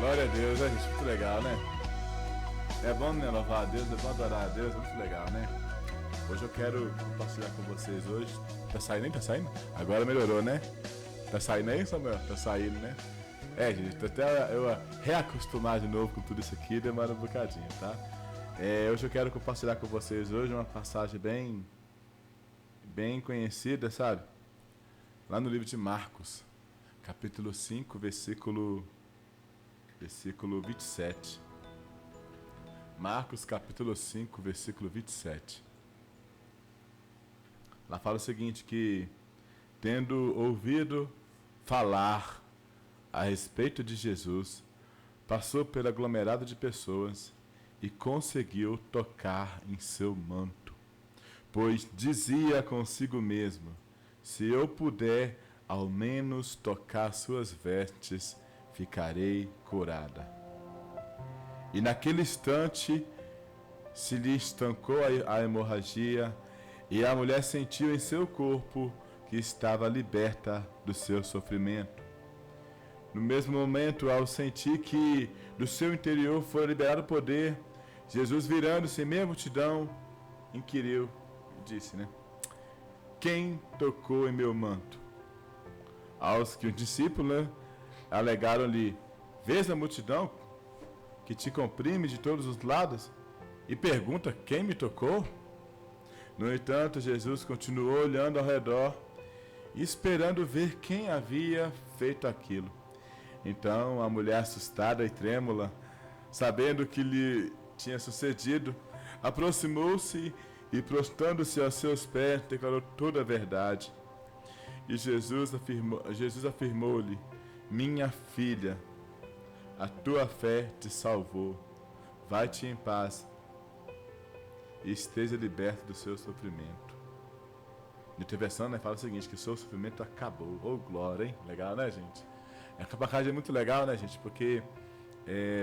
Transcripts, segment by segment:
Glória a Deus, né, gente? Muito legal, né? É bom, né, louvar a Deus, é bom adorar a Deus, é muito legal, né? Hoje eu quero compartilhar com vocês hoje. Tá saindo, hein? Tá saindo? Agora melhorou, né? Tá saindo aí, Samuel? Tá saindo, né? É, gente, até eu reacostumar de novo com tudo isso aqui demora um bocadinho, tá? Hoje eu quero compartilhar com vocês hoje uma passagem bem conhecida, sabe? Lá no livro de Marcos, capítulo 5, versículo 27. Marcos, capítulo 5, versículo 27. Lá fala o seguinte, que tendo ouvido falar a respeito de Jesus, passou pelo aglomerado de pessoas e conseguiu tocar em seu manto, pois dizia consigo mesmo: se eu puder ao menos tocar suas vestes, ficarei curada. E naquele instante se lhe estancou a hemorragia, e a mulher sentiu em seu corpo que estava liberta do seu sofrimento. No mesmo momento, ao sentir que do seu interior foi liberado o poder, Jesus, virando-se em meio à multidão, inquiriu e disse, né? Quem tocou em meu manto? Aos que os discípulos, né, alegaram-lhe: vês a multidão que te comprime de todos os lados e pergunta quem me tocou? No entanto, Jesus continuou olhando ao redor e esperando ver quem havia feito aquilo. Então a mulher, assustada e trêmula, sabendo o que lhe tinha sucedido, aproximou-se e, prostrando-se aos seus pés, declarou toda a verdade. E Jesus afirmou-lhe: minha filha, a tua fé te salvou. Vai-te em paz e esteja liberto do seu sofrimento. Na outra versão, né, fala o seguinte, que o seu sofrimento acabou. Oh, glória, hein? Legal, né, gente? Essa passagem é muito legal, né, gente? Porque,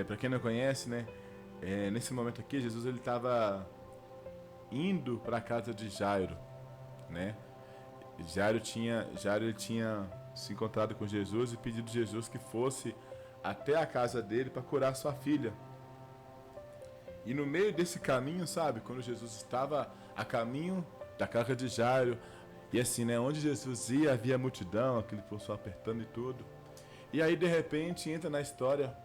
para quem não conhece, né, nesse momento aqui, Jesus ele estava indo para a casa de Jairo, né? Jairo ele tinha se encontrado com Jesus e pedido a Jesus que fosse até a casa dele para curar sua filha. E no meio desse caminho, sabe, quando Jesus estava a caminho da casa de Jairo, e assim, né, onde Jesus ia havia multidão, aquele pessoal apertando e tudo. E aí de repente entra na história,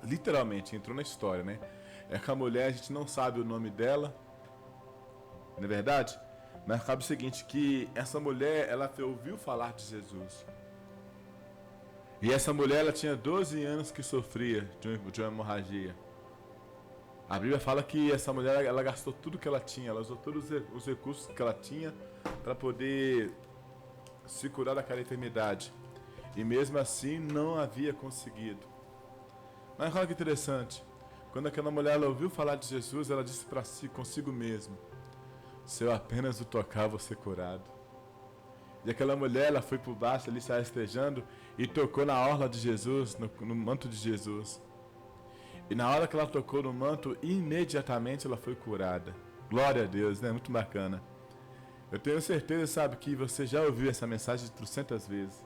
literalmente entrou na história, né? É que a mulher, a gente não sabe o nome dela, não é verdade? Mas acaba o seguinte, que essa mulher, ela ouviu falar de Jesus. E essa mulher, ela tinha 12 anos que sofria de uma hemorragia. A Bíblia fala que essa mulher, ela gastou tudo que ela tinha, ela usou todos os recursos que ela tinha para poder se curar daquela enfermidade. E mesmo assim não havia conseguido. Mas olha que interessante. Quando aquela mulher ela ouviu falar de Jesus, ela disse para si, consigo mesmo: se eu apenas o tocar, vou ser curado. E aquela mulher, ela foi por baixo ali, se rastejando, e tocou na orla de Jesus, no manto de Jesus. E na hora que ela tocou no manto, imediatamente ela foi curada. Glória a Deus, né? Muito bacana. Eu tenho certeza, sabe, que você já ouviu essa mensagem 300 vezes.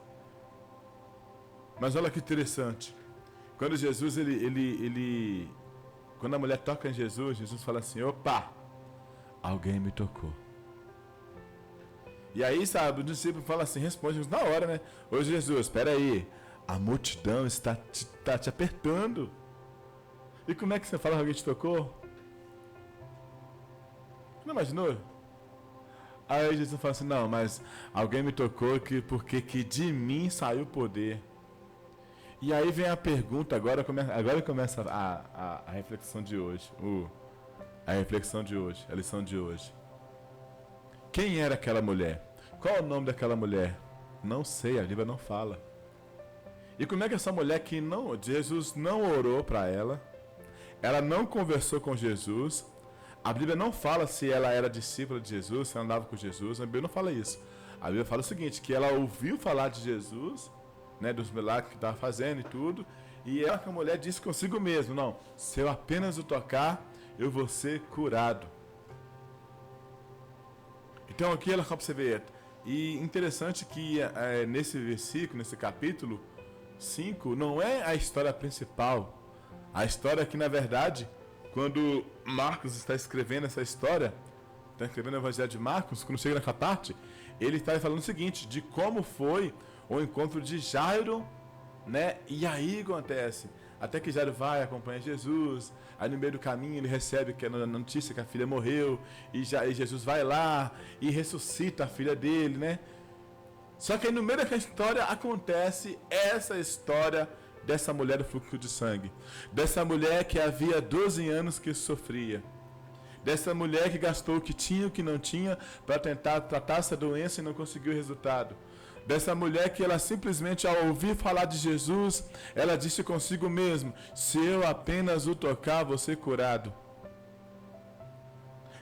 Mas olha que interessante. Quando Jesus, quando a mulher toca em Jesus, Jesus fala assim: opa, alguém me tocou. E aí, sabe, o discípulo fala assim, responde na hora, né? Ô Jesus, espera aí, a multidão está te apertando. E como é que você fala que alguém te tocou? Não imaginou? Aí Jesus fala assim, não, mas alguém me tocou porque de mim saiu o poder. E aí vem a pergunta, agora começa a reflexão de hoje. A reflexão de hoje, a lição de hoje. Quem era aquela mulher? Qual é o nome daquela mulher? Não sei, a Bíblia não fala. E como é que essa mulher que Jesus não orou para ela não conversou com Jesus, a Bíblia não fala se ela era discípula de Jesus, se ela andava com Jesus, a Bíblia não fala isso. A Bíblia fala o seguinte, que ela ouviu falar de Jesus, né, dos milagres que estava fazendo e tudo, e ela, que a mulher, disse consigo mesmo, não, se eu apenas o tocar, eu vou ser curado. Então aqui ela só para você ver. E interessante que nesse versículo, nesse capítulo, 5 não é a história principal. A história que, na verdade, quando Marcos está escrevendo essa história, está escrevendo o Evangelho de Marcos, quando chega naquela parte, ele está falando o seguinte, de como foi o encontro de Jairo, né? E aí acontece, até que Jairo vai, acompanha Jesus, aí no meio do caminho ele recebe a notícia que a filha morreu, e Jesus vai lá e ressuscita a filha dele, né? Só que aí no meio daquela história acontece essa história dessa mulher do fluxo de sangue, dessa mulher que havia 12 anos que sofria, dessa mulher que gastou o que tinha e o que não tinha para tentar tratar essa doença e não conseguiu resultado, dessa mulher que ela simplesmente ao ouvir falar de Jesus, ela disse consigo mesmo, se eu apenas o tocar, vou ser curado.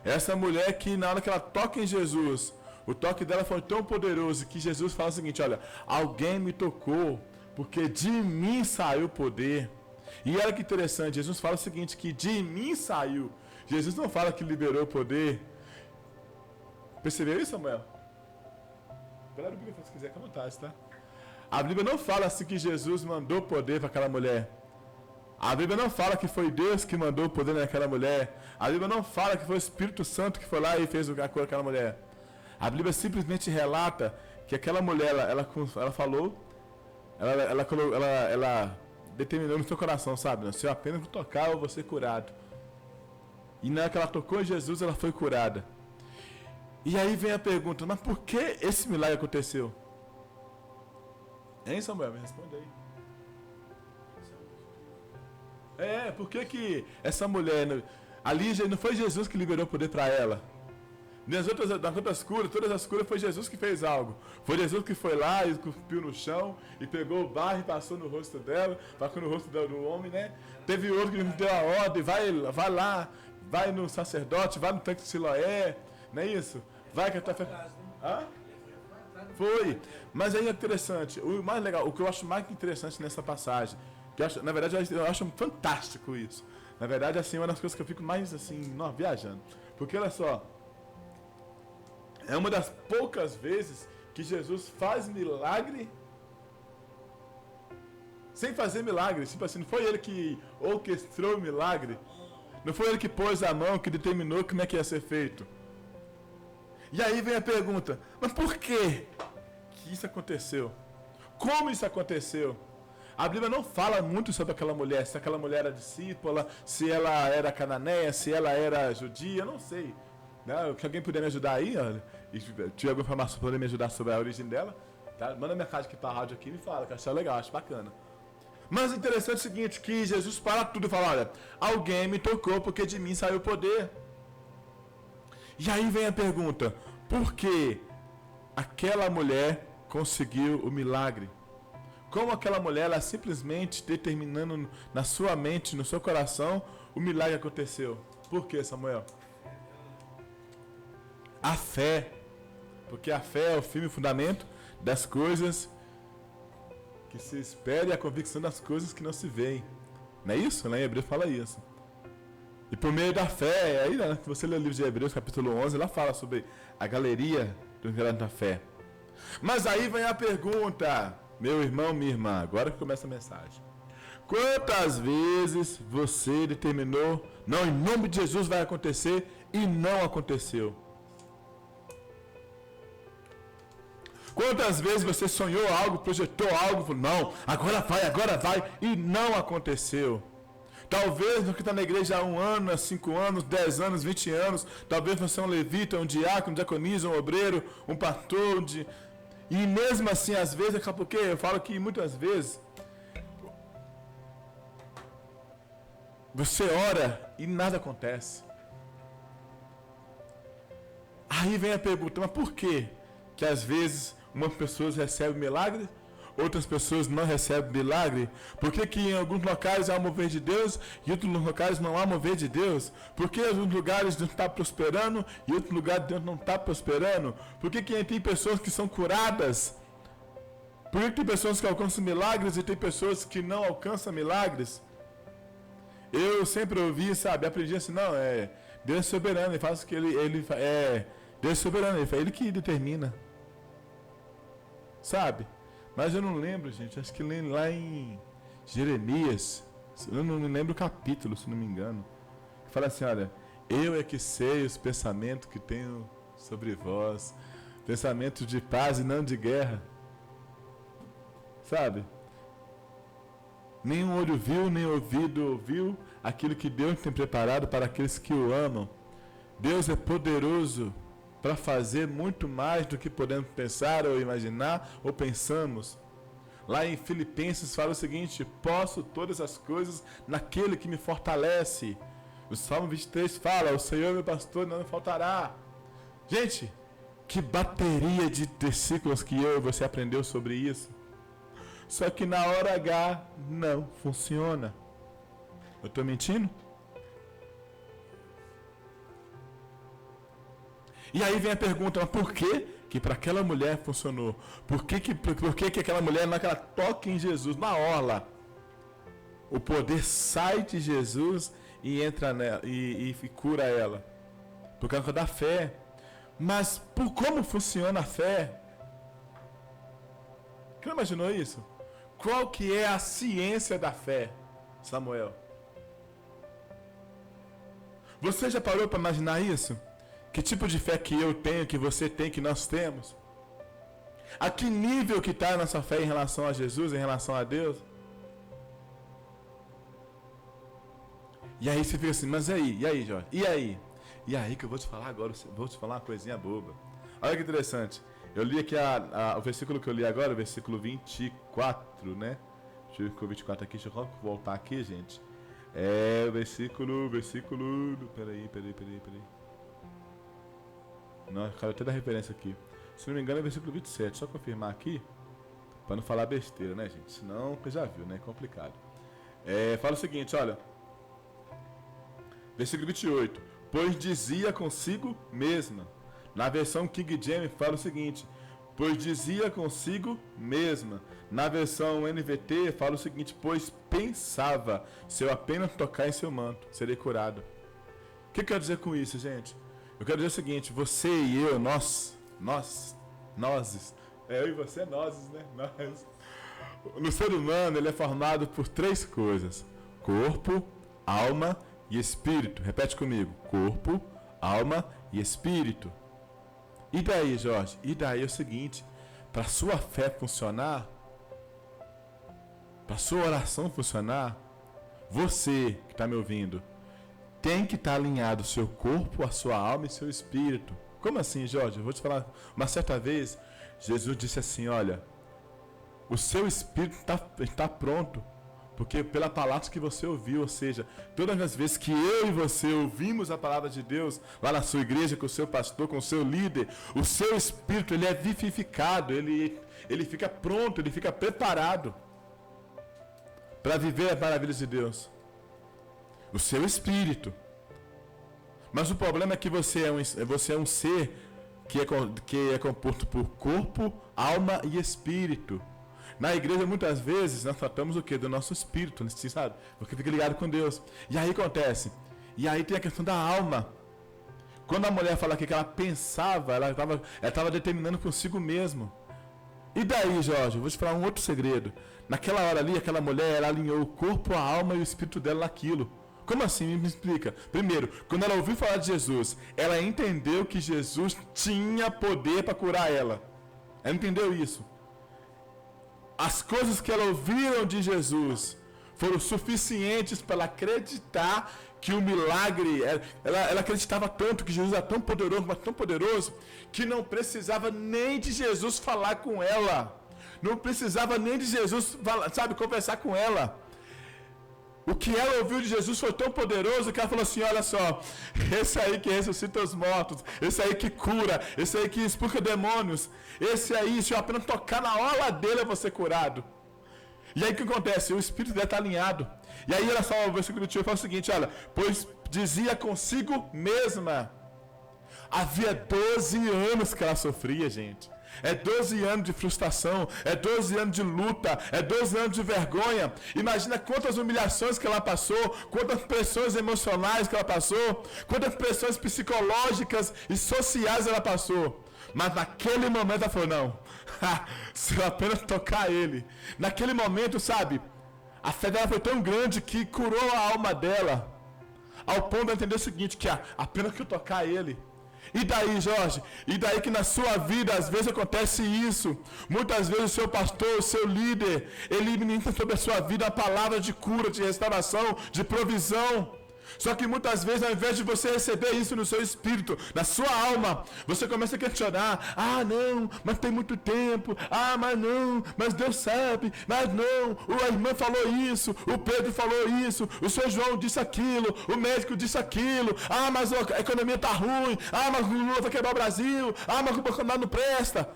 Essa mulher que na hora que ela toca em Jesus, o toque dela foi tão poderoso que Jesus fala o seguinte, olha, alguém me tocou, porque de mim saiu o poder. E olha que interessante, Jesus fala o seguinte, que de mim saiu. Jesus não fala que liberou o poder. Percebeu isso, Samuel? Pela Bíblia, se quiser, fica à vontade, tá? A Bíblia não fala assim que Jesus mandou poder para aquela mulher. A Bíblia não fala que foi Deus que mandou o poder naquela mulher. A Bíblia não fala que foi o Espírito Santo que foi lá e fez o que com aquela mulher. A Bíblia simplesmente relata que aquela mulher, ela falou, ela determinou no seu coração, sabe? Se eu apenas tocar, eu vou ser curado. E na hora que ela tocou em Jesus, ela foi curada. E aí vem a pergunta, mas por que esse milagre aconteceu? Hein, Samuel? Me responde aí. Por que essa mulher... Ali não foi Jesus que liberou o poder para ela. Nas outras curas, todas as curas foi Jesus que fez algo. Foi Jesus que foi lá e cuspiu no chão e pegou o barro e passou no rosto dela, passou no rosto do homem, né? Teve outro que deu a ordem, vai lá, vai no sacerdote, vai no tanque de Siloé, não é isso? Vai que tá Foi. Mas aí é interessante, o mais legal, o que eu acho mais interessante nessa passagem, que na verdade eu acho fantástico isso. Na verdade, assim, uma das coisas que eu fico mais assim, viajando. Porque olha só, é uma das poucas vezes que Jesus faz milagre sem fazer milagre. Tipo assim, não foi ele que orquestrou o milagre. Não foi ele que pôs a mão, que determinou como é que ia ser feito. E aí vem a pergunta, mas por que isso aconteceu? Como isso aconteceu? A Bíblia não fala muito sobre aquela mulher, se aquela mulher era discípula, se ela era cananeia, se ela era judia, eu não sei. Se alguém puder me ajudar aí, e tiver alguma informação para poder me ajudar sobre a origem dela, tá? Manda mensagem aqui para a rádio aqui e me fala, que eu acho legal, acho bacana. Mas o interessante é o seguinte, que Jesus para tudo e fala, olha, alguém me tocou porque de mim saiu o poder. E aí vem a pergunta, por que aquela mulher conseguiu o milagre? Como aquela mulher, ela simplesmente determinando na sua mente, no seu coração, o milagre aconteceu? Por que, Samuel? A fé, porque a fé é o firme fundamento das coisas que se espera e a convicção das coisas que não se veem. Não é isso? Lá em Hebreus fala isso. E por meio da fé, aí você lê o livro de Hebreus, capítulo 11, lá fala sobre a galeria do engano da fé. Mas aí vem a pergunta, meu irmão, minha irmã, agora que começa a mensagem. Quantas vezes você determinou, não, em nome de Jesus vai acontecer, e não aconteceu? Quantas vezes você sonhou algo, projetou algo, falou, não, agora vai, e não aconteceu? Talvez no que está na igreja há 1 ano, há 5 anos, 10 anos, 20 anos, talvez você é um levita, um diácono, um diaconisa, um obreiro, um pastor, e mesmo assim, às vezes, porque eu falo que muitas vezes, você ora e nada acontece. Aí vem a pergunta, mas por quê? Que às vezes umas pessoas recebem milagre, outras pessoas não recebem milagre? Por que em alguns locais há mover de Deus e em outros locais não há mover de Deus? Por que em alguns lugares Deus está prosperando e em outros lugares Deus não está prosperando? Por que tem pessoas que são curadas? Por que tem pessoas que alcançam milagres e tem pessoas que não alcançam milagres? Eu sempre ouvi, aprendi assim, não, Deus é soberano, ele faz o que ele Deus é soberano, ele que determina. Sabe? Mas eu não lembro, gente, acho que lá em Jeremias, eu não me lembro o capítulo, se não me engano, que fala assim, olha, eu é que sei os pensamentos que tenho sobre vós, pensamentos de paz e não de guerra. Sabe? Nenhum olho viu, nem ouvido ouviu aquilo que Deus tem preparado para aqueles que o amam. Deus é poderoso para fazer muito mais do que podemos pensar ou imaginar ou pensamos. Lá em Filipenses fala o seguinte: posso todas as coisas naquele que me fortalece. O Salmo 23 fala: o Senhor é meu pastor, não me faltará. Gente, que bateria de versículos que eu e você aprendeu sobre isso. Só que na hora H não funciona. Eu estou mentindo? E aí vem a pergunta: mas por que para aquela mulher funcionou? Por que aquela mulher, na hora que ela toca em Jesus, na orla, o poder sai de Jesus e entra nela e cura ela? Por causa da fé. Mas como funciona a fé? Você imaginou isso? Qual que é a ciência da fé, Samuel? Você já parou para imaginar isso? Que tipo de fé que eu tenho, que você tem, que nós temos? A que nível que está a nossa fé em relação a Jesus, em relação a Deus? E aí você fica assim, mas e aí, Jorge? E aí que eu vou te falar agora, vou te falar uma coisinha boba. Olha que interessante. Eu li aqui o versículo que eu li agora, o versículo 24, né? Deixa eu ver o 24 aqui, deixa eu voltar aqui, gente. É o versículo... Peraí. Não, eu quero até dar referência aqui. Se não me engano é o versículo 27, só confirmar aqui, para não falar besteira, né, gente? Senão, você já viu, né? É complicado. Fala o seguinte, olha. Versículo 28. Pois dizia consigo mesma. Na versão King James fala o seguinte: pois dizia consigo mesma. Na versão NVT fala o seguinte: pois pensava, se eu apenas tocar em seu manto, serei curado. O que eu quero dizer com isso, gente? Eu quero dizer o seguinte: você e eu, nós, eu e você, nós, né? Nós. No ser humano, ele é formado por 3 coisas: corpo, alma e espírito. Repete comigo: corpo, alma e espírito. E daí, Jorge? E daí é o seguinte: para sua fé funcionar, para sua oração funcionar, você que está me ouvindo tem que estar alinhado o seu corpo, a sua alma e seu espírito. Como assim, Jorge? Eu vou te falar. Uma certa vez, Jesus disse assim: olha, o seu espírito está pronto, porque pela palavra que você ouviu, ou seja, todas as vezes que eu e você ouvimos a palavra de Deus, lá na sua igreja, com o seu pastor, com o seu líder, o seu espírito, ele é vivificado, ele fica pronto, ele fica preparado para viver as maravilhas de Deus. O seu espírito. Mas o problema é que você é um ser que é composto por corpo, alma e espírito. Na igreja, muitas vezes, nós tratamos o quê? Do nosso espírito, sabe? Porque fica ligado com Deus. E aí acontece. E aí tem a questão da alma. Quando a mulher fala aqui que ela pensava, ela estava determinando consigo mesmo. E daí, Jorge, eu vou te falar um outro segredo. Naquela hora ali, aquela mulher, ela alinhou o corpo, a alma e o espírito dela naquilo. Como assim? Me explica. Primeiro, quando ela ouviu falar de Jesus, ela entendeu que Jesus tinha poder para curar ela. Ela entendeu isso. As coisas que ela ouviram de Jesus foram suficientes para ela acreditar que o milagre... Ela acreditava tanto que Jesus era tão poderoso, mas tão poderoso, que não precisava nem de Jesus falar com ela. Não precisava nem de Jesus, conversar com ela. O que ela ouviu de Jesus foi tão poderoso que ela falou assim: olha só, esse aí que ressuscita os mortos, esse aí que cura, esse aí que expulsa demônios, esse aí, se eu apenas tocar na orla dele, eu vou ser curado. E aí o que acontece? O espírito dela está alinhado. E aí olha só, o versículo 28 fala o seguinte: olha, pois dizia consigo mesma. Havia 12 anos que ela sofria, gente. É 12 anos de frustração, é 12 anos de luta, é 12 anos de vergonha. Imagina quantas humilhações que ela passou, quantas pressões emocionais que ela passou, quantas pressões psicológicas e sociais ela passou. Mas naquele momento ela falou: não, Se eu apenas tocar ele. Naquele momento, sabe, a fé dela foi tão grande que curou a alma dela. Ao ponto de entender o seguinte, que apenas que eu tocar ele. E daí, Jorge? E daí que na sua vida, às vezes acontece isso. Muitas vezes o seu pastor, o seu líder, ele ministra sobre a sua vida a palavra de cura, de restauração, de provisão. Só que muitas vezes, ao invés de você receber isso no seu espírito, na sua alma, você começa a questionar: ah, não, mas tem muito tempo, ah, mas não, mas Deus sabe, mas não, a irmã falou isso, o Pedro falou isso, o seu João disse aquilo, o médico disse aquilo, ah, mas a economia está ruim, ah, mas o Lula vai quebrar o Brasil, ah, mas o Bolsonaro não presta.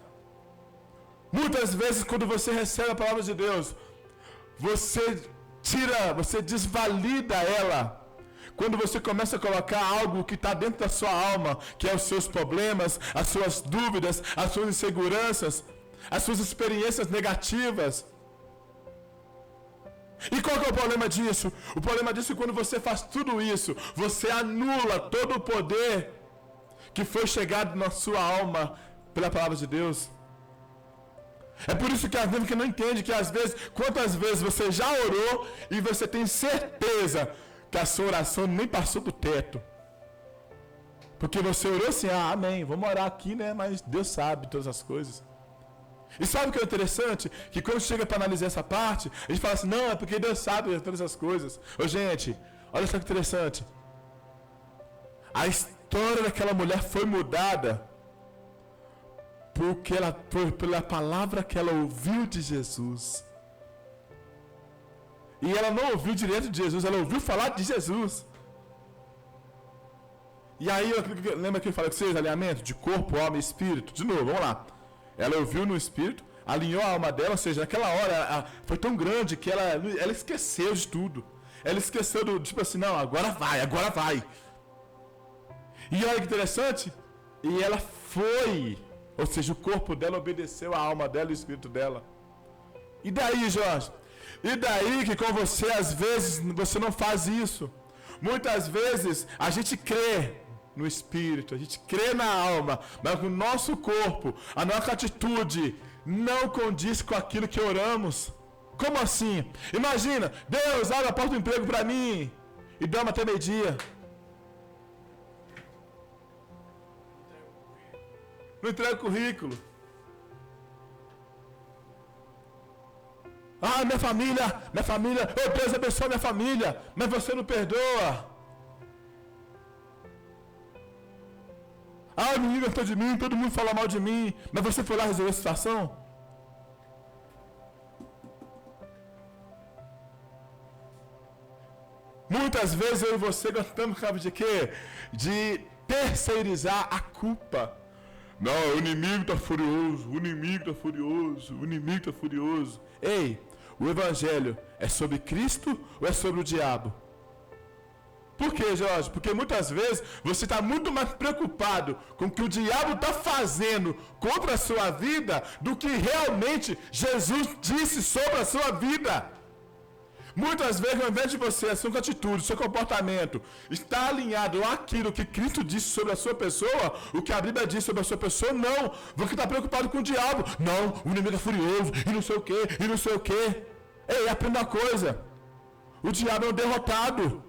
Muitas vezes, quando você recebe a palavra de Deus, você desvalida ela. Quando você começa a colocar algo que está dentro da sua alma, que é os seus problemas, as suas dúvidas, as suas inseguranças, as suas experiências negativas. E qual que é o problema disso? O problema disso é que quando você faz tudo isso, você anula todo o poder que foi chegado na sua alma pela palavra de Deus. É por isso que às vezes que não entende que às vezes, quantas vezes você já orou e você tem certeza que a sua oração nem passou do teto. Porque você orou assim, amém, vamos orar aqui, né? Mas Deus sabe todas as coisas. E sabe o que é interessante? Que quando chega para analisar essa parte, a gente fala assim, não, é porque Deus sabe todas as coisas. Ô gente, olha só que interessante. A história daquela mulher foi mudada pela palavra que ela ouviu de Jesus. E ela não ouviu direto de Jesus, ela ouviu falar de Jesus. E aí, lembra que eu falei com vocês, alinhamento de corpo, alma e espírito? De novo, vamos lá. Ela ouviu no espírito, alinhou a alma dela, ou seja, naquela hora foi tão grande que ela esqueceu de tudo. Ela esqueceu tipo assim, não, agora vai. E olha que interessante, e ela foi, ou seja, o corpo dela obedeceu a alma dela e o espírito dela. E daí, Jorge? E daí que com você, às vezes, você não faz isso. Muitas vezes, a gente crê no espírito, a gente crê na alma, mas o nosso corpo, a nossa atitude, não condiz com aquilo que oramos. Como assim? Imagina, Deus, abre a porta do emprego para mim, e dorme até meio-dia. Não entrega currículo. Ah, minha família, oh Deus abençoe minha família, mas você não perdoa. Ah, ninguém gostou de mim, todo mundo fala mal de mim, mas você foi lá resolver a situação? Muitas vezes eu e você gostamos, sabe de quê? De terceirizar a culpa. Não, o inimigo está furioso, o inimigo está furioso, o inimigo está furioso. Ei, o evangelho é sobre Cristo ou é sobre o diabo? Por quê, Jorge? Porque muitas vezes você está muito mais preocupado com o que o diabo está fazendo contra a sua vida do que realmente Jesus disse sobre a sua vida. Muitas vezes, ao invés de você, a sua atitude, o seu comportamento está alinhado àquilo que Cristo disse sobre a sua pessoa, o que a Bíblia diz sobre a sua pessoa, não. Você está preocupado com o diabo. Não, o inimigo é furioso, e não sei o quê, e não sei o quê. Ei, aprenda uma coisa. O diabo é um derrotado.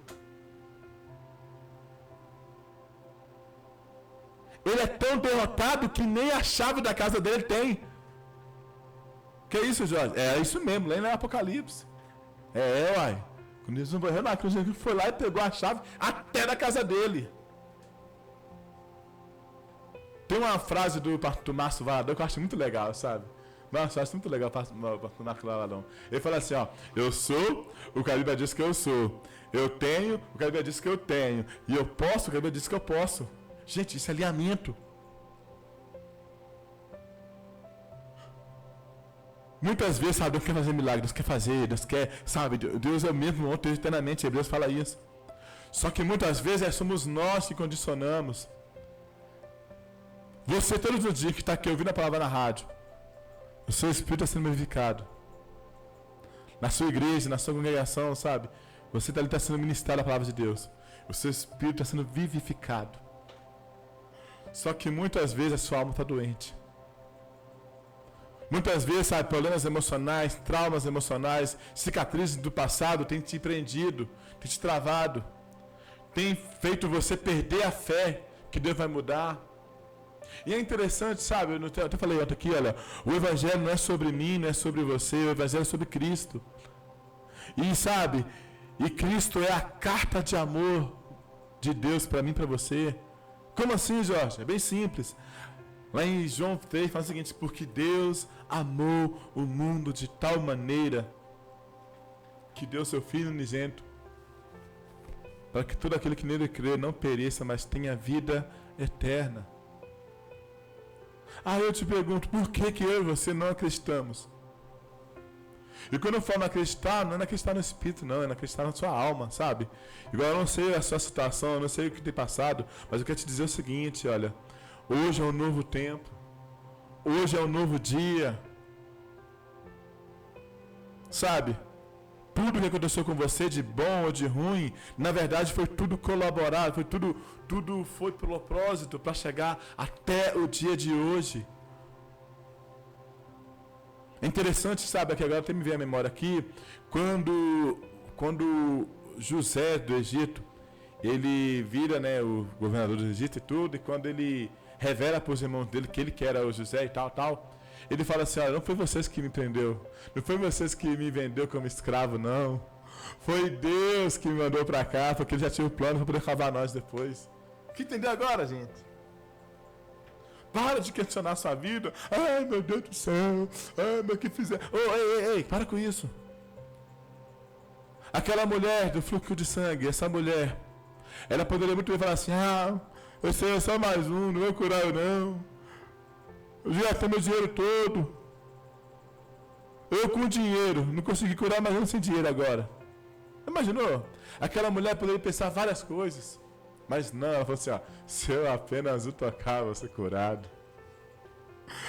Ele é tão derrotado que nem a chave da casa dele tem. Que isso, Jorge? É isso mesmo, lá no Apocalipse. Uai. Quando Jesus morreu na cruz, ele foi lá e pegou a chave até da casa dele. Tem uma frase do pastor Márcio Valadão que eu acho muito legal, sabe? Nossa, eu acho muito legal o pastor Márcio Valadão. Ele fala assim, ó, eu sou o que a Bíblia diz que eu sou. Eu tenho o que a Bíblia diz que eu tenho. E eu posso o que a Bíblia diz que eu posso. Gente, isso é alinhamento. Muitas vezes, sabe, Deus quer fazer milagre, Deus quer fazer, Deus quer, sabe, Deus é o mesmo ontem, eternamente, Hebreus fala isso. Só que muitas vezes somos nós que condicionamos. Você, todos os dias que está aqui ouvindo a palavra na rádio, o seu espírito está sendo vivificado. Na sua igreja, na sua congregação, sabe, você está ali está sendo ministrado a palavra de Deus. O seu espírito está sendo vivificado. Só que muitas vezes a sua alma está doente. Muitas vezes, sabe, problemas emocionais, traumas emocionais, cicatrizes do passado têm te prendido, têm te travado, tem feito você perder a fé que Deus vai mudar. E é interessante, sabe, eu até falei ontem aqui, olha, o Evangelho não é sobre mim, não é sobre você, o Evangelho é sobre Cristo. E sabe, e Cristo é a carta de amor de Deus para mim e para você. Como assim, Jorge? É bem simples. Lá em João 3 fala o seguinte: porque Deus amou o mundo de tal maneira que deu seu Filho unigênito, para que todo aquele que nele crê não pereça, mas tenha vida eterna. Aí eu te pergunto, por que eu e você não acreditamos? E quando eu falo acreditar, não é acreditar no Espírito, não, é acreditar na sua alma, sabe? Igual eu não sei a sua situação, eu não sei o que tem passado, mas eu quero te dizer o seguinte, olha, hoje é um novo tempo, hoje é um novo dia, sabe? Tudo que aconteceu com você, de bom ou de ruim, na verdade foi tudo colaborado, foi tudo foi pelo propósito para chegar até o dia de hoje. É interessante, sabe, que agora até me vem a memória aqui, quando José do Egito, ele vira, né, o governador do Egito e tudo, e quando ele revela para os irmãos dele que ele que era o José e tal, ele fala assim, olha, não foi vocês que me prendeu, não foi vocês que me vendeu como escravo, não, foi Deus que me mandou para cá, porque ele já tinha o plano para poder salvar nós depois. O que entendeu agora, gente? Para de questionar a sua vida. Ai, meu Deus do céu. Ai, meu, que fizer. Oh, ei, para com isso. Aquela mulher do fluxo de sangue, essa mulher, ela poderia muito bem falar assim, eu sei, só mais um, não vou curar eu não. Eu já tenho meu dinheiro todo. Eu com dinheiro, não consegui curar mais um sem dinheiro agora. Imaginou? Aquela mulher poderia pensar várias coisas. Mas não, ela falou assim, se eu apenas o tocar, vou ser curado.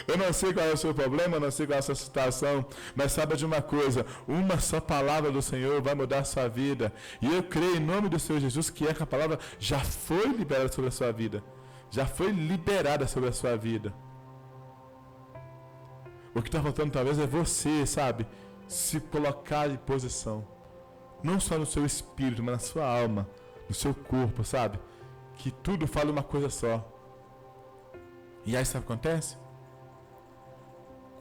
Eu não sei qual é o seu problema, eu não sei qual é a sua situação, mas saiba de uma coisa, uma só palavra do Senhor vai mudar a sua vida. E eu creio em nome do Senhor Jesus que essa palavra já foi liberada sobre a sua vida. Já foi liberada sobre a sua vida. O que está faltando talvez é você, sabe, se colocar em posição. Não só no seu espírito, mas na sua alma, no seu corpo, sabe? Que tudo fala uma coisa só. E aí sabe o que acontece?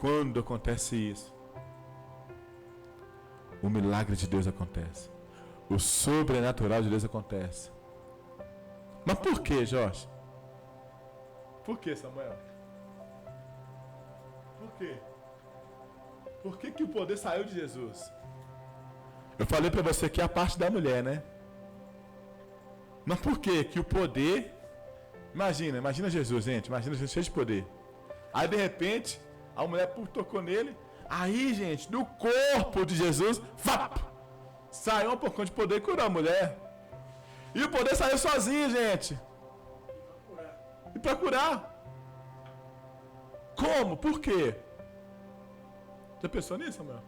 Quando acontece isso, o milagre de Deus acontece. O sobrenatural de Deus acontece. Mas por que, Jorge? Por que, Samuel? Por quê? Por que o poder saiu de Jesus? Eu falei para você que é a parte da mulher, né? Mas por que o poder... Imagina Jesus, gente. Imagina Jesus cheio de poder. Aí, de repente, a mulher tocou nele. Aí, gente, do corpo de Jesus, saiu um pouquinho de poder e curou a mulher. E o poder saiu sozinho, gente. E para curar. Como? Por quê? Já pensou nisso, Samuel?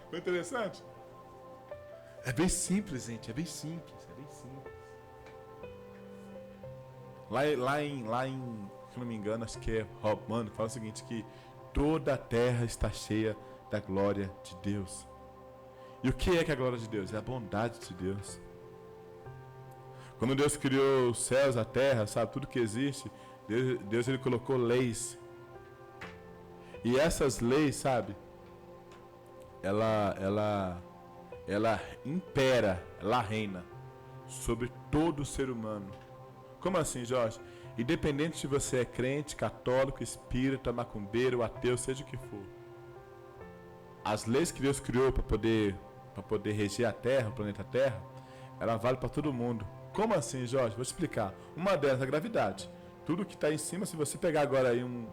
Foi interessante? É bem simples, gente. É bem simples. Lá em, se não me engano, acho que é Romano, fala o seguinte, que toda a terra está cheia da glória de Deus. E o que é a glória de Deus? É a bondade de Deus. Quando Deus criou os céus, a terra, sabe, tudo que existe, Deus ele colocou leis. E essas leis, sabe, ela impera, ela reina sobre todo ser humano. Como assim, Jorge? Independente se você é crente, católico, espírita, macumbeiro, ateu, seja o que for. As leis que Deus criou para poder reger a Terra, o planeta Terra, ela vale para todo mundo. Como assim, Jorge? Vou te explicar. Uma delas é a gravidade. Tudo que está em cima, se você pegar agora aí um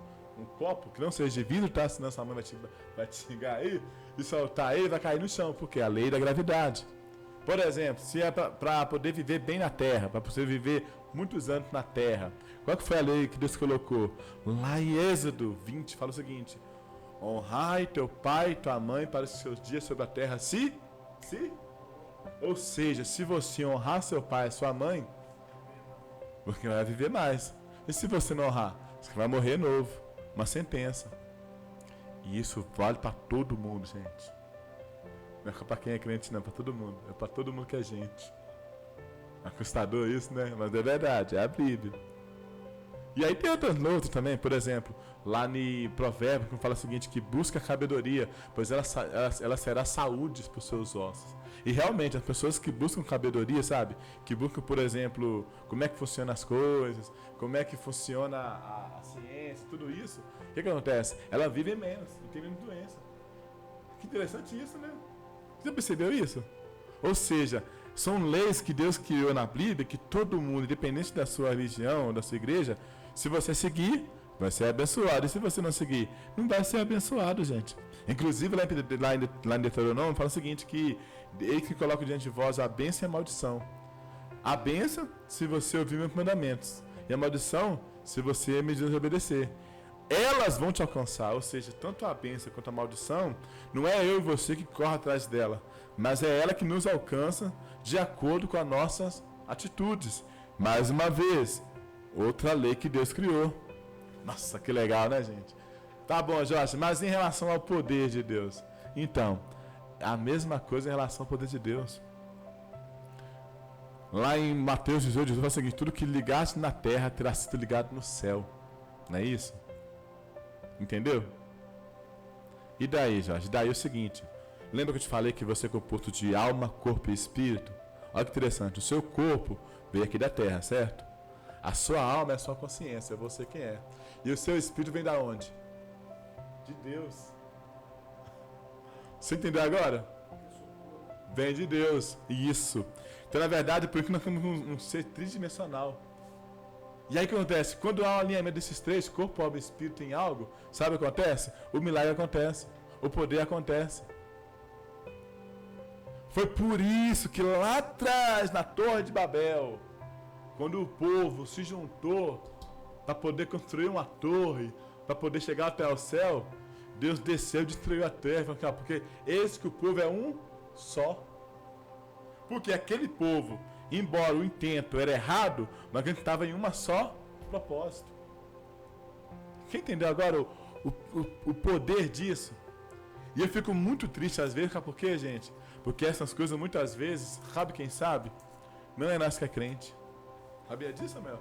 copo, que não seja de vidro, tá? Senão sua mãe vai te xingar aí e soltar ele, vai cair no chão, porque é a lei da gravidade. Por exemplo, se é para poder viver bem na Terra, para você viver muitos anos na Terra, qual que foi a lei que Deus colocou? Lá em Êxodo 20, fala o seguinte: honrai teu pai e tua mãe para os seus dias sobre a terra, ou seja, se você honrar seu pai e sua mãe, você vai viver mais. E se você não honrar, você vai morrer novo. uma sentença. E isso vale para todo mundo, gente. Não é para quem é crente, não, é para todo mundo. É para todo mundo que é gente. É assustador isso, né? Mas é verdade, é a Bíblia. E aí tem outras também, por exemplo, lá em Provérbios, que fala o seguinte, que busca a sabedoria, pois ela será saúde para os seus ossos. E realmente, as pessoas que buscam sabedoria, sabe? Que buscam, por exemplo, como é que funcionam as coisas, como é que funciona a ciência, tudo isso, o que acontece? Ela vive menos, não tem menos doença. Que interessante isso, né? Você percebeu isso? Ou seja, são leis que Deus criou na Bíblia que todo mundo, independente da sua religião, da sua igreja, se você seguir, vai ser abençoado. E se você não seguir, não vai ser abençoado, gente. Inclusive, lá em Deuteronômio, fala o seguinte, que ele que coloca diante de vós a bênção e a maldição. A bênção, se você ouvir meus mandamentos. E a maldição, se você me desobedecer. Elas vão te alcançar, ou seja, tanto a bênção quanto a maldição, não é eu e você que corre atrás dela, mas é ela que nos alcança de acordo com as nossas atitudes. Mais uma vez, outra lei que Deus criou. Nossa, que legal, né, gente? Tá bom, Jorge, mas em relação ao poder de Deus? Então, a mesma coisa em relação ao poder de Deus. Lá em Mateus 18, Jesus fala o seguinte, tudo que ligaste na terra terá sido ligado no céu. Não é isso? Entendeu? E daí, Jorge? Daí é o seguinte, lembra que eu te falei que você é composto de alma, corpo e espírito? Olha que interessante, o seu corpo veio aqui da terra, certo? A sua alma é a sua consciência, é você quem é. E o seu espírito vem da onde? De Deus. Você entendeu agora? Vem de Deus. Isso. Então, na verdade, por que nós temos um ser tridimensional. E aí o que acontece? Quando há um alinhamento desses três, corpo, alma e espírito em algo, sabe o que acontece? O milagre acontece. O poder acontece. Foi por isso que lá atrás, na Torre de Babel, quando o povo se juntou para poder construir uma torre, para poder chegar até o céu, Deus desceu e destruiu a terra. Porque esse que o povo é um só. Porque aquele povo, embora o intento era errado, mas a gente estava em uma só propósito. Quem entendeu agora o poder disso? E eu fico muito triste às vezes, sabe por quê, gente? Porque essas coisas muitas vezes, sabe quem sabe? Não é nós que é crente. Sabia disso, Samuel?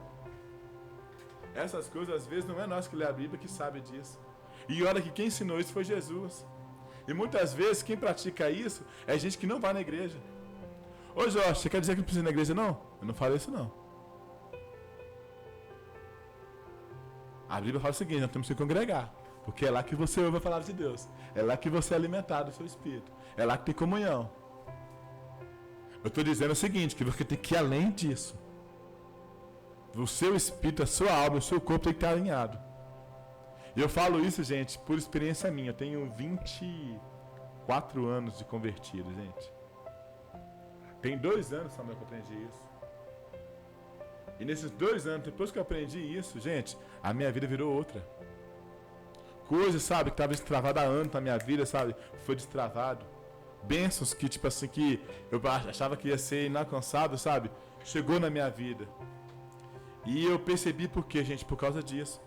Essas coisas às vezes não é nós que lê a Bíblia que sabe disso. E olha que quem ensinou isso foi Jesus. E muitas vezes quem pratica isso é gente que não vai na igreja. Ô Jorge, você quer dizer que não precisa ir na igreja não? Eu não falei isso não. A Bíblia fala o seguinte, nós temos que congregar. Porque é lá que você ouve a palavra de Deus. É lá que você é alimentado do seu espírito. É lá que tem comunhão. Eu estou dizendo o seguinte, que você tem que ir além disso. O seu espírito, a sua alma, o seu corpo tem que estar alinhado. E eu falo isso, gente, por experiência minha. Eu tenho 24 anos de convertido, gente. Tem 2 anos, Samuel, que eu aprendi isso. E nesses 2 anos, depois que eu aprendi isso, gente, a minha vida virou outra. Coisas, sabe, que estava destravada há anos na minha vida, sabe, foi destravado. Bênçãos que, tipo assim, que eu achava que ia ser inalcançável, sabe, chegou na minha vida. E eu percebi por quê, gente, por causa disso.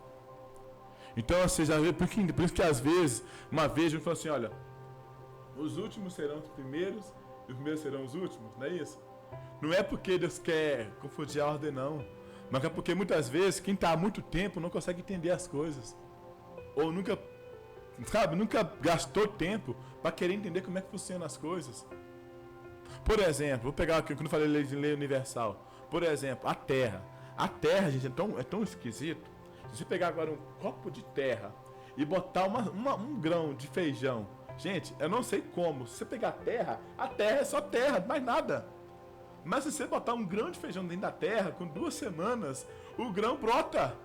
Então, ou seja, por isso que às vezes, uma vez eu falo assim, olha, os últimos serão os primeiros e os primeiros serão os últimos, não é isso? Não é porque Deus quer confundir a ordem, não. Mas é porque muitas vezes quem está há muito tempo não consegue entender as coisas. Ou nunca, sabe, nunca gastou tempo para querer entender como é que funcionam as coisas. Por exemplo, vou pegar aqui, quando eu falei de lei universal. Por exemplo, a terra. A terra, gente, é tão esquisito. Se você pegar agora um copo de terra e botar um grão de feijão, gente, eu não sei como. Se você pegar a terra é só terra, mais nada. Mas se você botar um grão de feijão dentro da terra, com 2 semanas, o grão brota.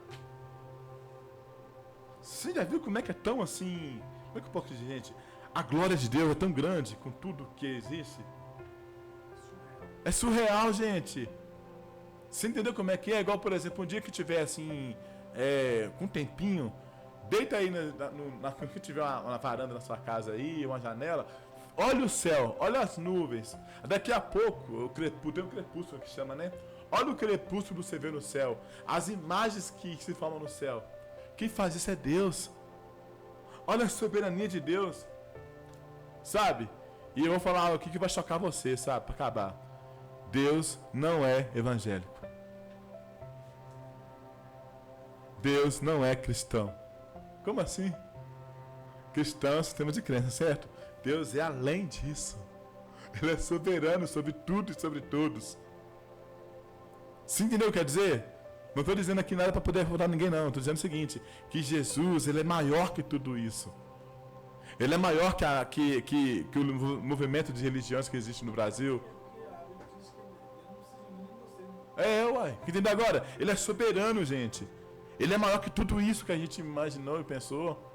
Você já viu como é que é tão assim? Como é que eu posso dizer, gente? A glória de Deus é tão grande com tudo que existe. É surreal, gente. Você entendeu como é que é? Igual, por exemplo, um dia que tiver assim, com um tempinho, deita aí que tiver uma varanda na sua casa aí, uma janela, olha o céu, olha as nuvens. Daqui a pouco, tem um crepúsculo que chama, né? Olha o crepúsculo que você vê no céu, as imagens que se formam no céu. Quem faz isso é Deus. Olha a soberania de Deus. Sabe? E eu vou falar o que vai chocar você, sabe? Para acabar. Deus não é evangélico. Deus não é cristão. Como assim? Cristão é um sistema de crença, certo? Deus é além disso. Ele é soberano sobre tudo e sobre todos. Você entendeu o que quer dizer? Não estou dizendo aqui nada para poder refutar ninguém, não. Estou dizendo o seguinte, que Jesus, ele é maior que tudo isso. Ele é maior que o movimento de religiões que existe no Brasil. Uai. Entendeu agora? Ele é soberano, gente. Ele é maior que tudo isso que a gente imaginou e pensou.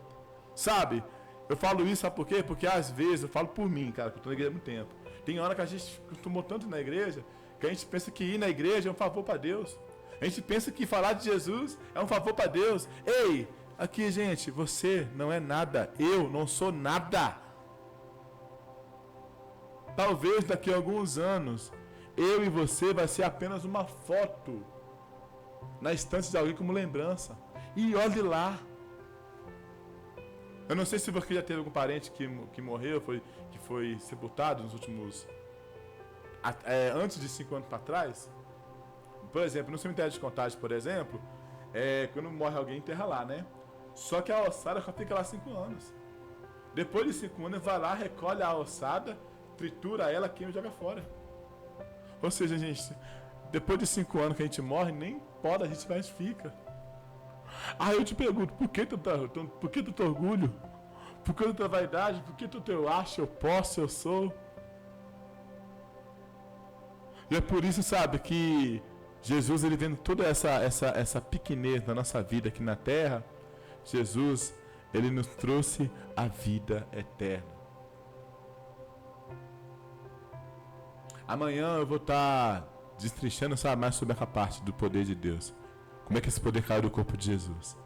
Sabe? Eu falo isso, sabe por quê? Porque às vezes, eu falo por mim, cara, que eu estou na igreja há muito tempo. Tem hora que a gente acostumou tanto na igreja, que a gente pensa que ir na igreja é um favor para Deus. A gente pensa que falar de Jesus é um favor para Deus. Ei, aqui, gente, você não é nada. Eu não sou nada. Talvez daqui a alguns anos, eu e você vai ser apenas uma foto na estante de alguém como lembrança. E olhe lá. Eu não sei se você já teve algum parente que morreu, que foi sepultado nos últimos... antes de 5 anos para trás. Por exemplo, no cemitério de Contagem, por exemplo, quando morre alguém, enterra lá, né? Só que a ossada só fica lá 5 anos. Depois de 5 anos, vai lá, recolhe a ossada, tritura ela, queima e joga fora. Ou seja, gente, depois de 5 anos que a gente morre, nem pó a gente mais fica. Aí eu te pergunto, por que tanto orgulho? Por que tanta vaidade? Por que tanto eu acho, eu posso, eu sou? E é por isso, sabe, que Jesus, ele vendo toda essa pequenez da nossa vida aqui na terra, Jesus, ele nos trouxe a vida eterna. Amanhã eu vou estar destrinchando, sabe, mais sobre essa parte do poder de Deus. Como é que esse poder caiu do corpo de Jesus.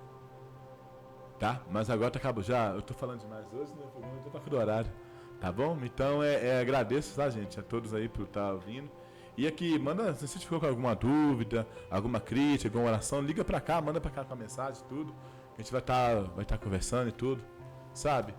Tá? Mas agora acabou já. Eu tô falando demais hoje, né? Eu tô para do horário. Tá bom? Então agradeço, tá, gente? A todos aí por estar ouvindo. E aqui, manda, se você ficou com alguma dúvida, alguma crítica, alguma oração, liga pra cá, manda pra cá com a mensagem, tudo. A gente vai estar conversando e tudo. Sabe?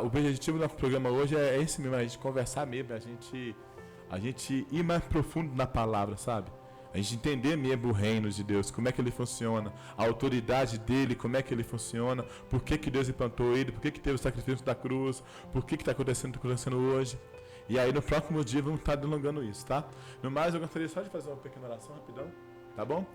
O objetivo do nosso programa hoje é esse mesmo, a gente conversar mesmo, a gente ir mais profundo na palavra, sabe? A gente entender mesmo o reino de Deus, como é que ele funciona, a autoridade dele, como é que ele funciona, por que Deus implantou ele, por que teve o sacrifício da cruz, por que está acontecendo hoje. E aí no próximo dia vamos estar delongando isso, tá? No mais, eu gostaria só de fazer uma pequena oração rapidão, tá bom?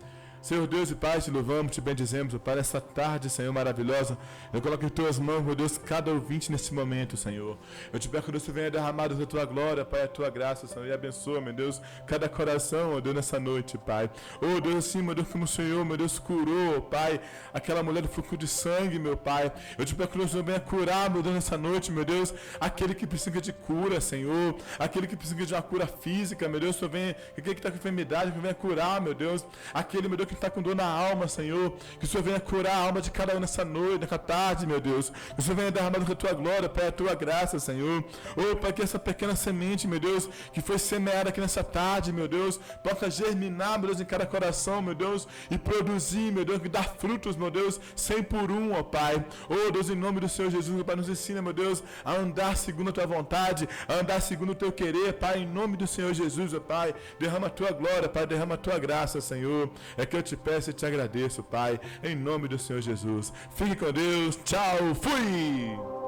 Senhor Deus e Pai, te louvamos, te bendizemos, Pai, essa tarde, Senhor, maravilhosa. Eu coloco em tuas mãos, meu Deus, cada ouvinte nesse momento, Senhor. Eu te peço que Deus venha derramado da tua glória, Pai, a tua graça, Senhor, e abençoa, meu Deus, cada coração, meu Deus, nessa noite, Pai. Oh, Deus, assim, meu Deus, como o Senhor, meu Deus, curou, Pai, aquela mulher do fluxo de sangue, meu Pai. Eu te peço que Deus venha curar, meu Deus, nessa noite, meu Deus, aquele que precisa de cura, Senhor, aquele que precisa de uma cura física, meu Deus, aquele que está com enfermidade, que venha curar, meu Deus, aquele, meu Deus, que está com dor na alma, Senhor, que o Senhor venha curar a alma de cada um nessa noite, nessa tarde, meu Deus, que o Senhor venha derramar a tua glória, Pai, a tua graça, Senhor. Oh, Pai, que essa pequena semente, meu Deus, que foi semeada aqui nessa tarde, meu Deus, possa germinar, meu Deus, em cada coração, meu Deus, e produzir, meu Deus, que dar frutos, meu Deus, 100 por 1, ó Pai. Oh, Deus, em nome do Senhor Jesus, Pai, nos ensina, meu Deus, a andar segundo a tua vontade, a andar segundo o teu querer, Pai, em nome do Senhor Jesus, ó Pai, derrama a tua glória, Pai, derrama a tua graça, Senhor. É que eu te peço e te agradeço, Pai, em nome do Senhor Jesus. Fique com Deus. Tchau. Fui!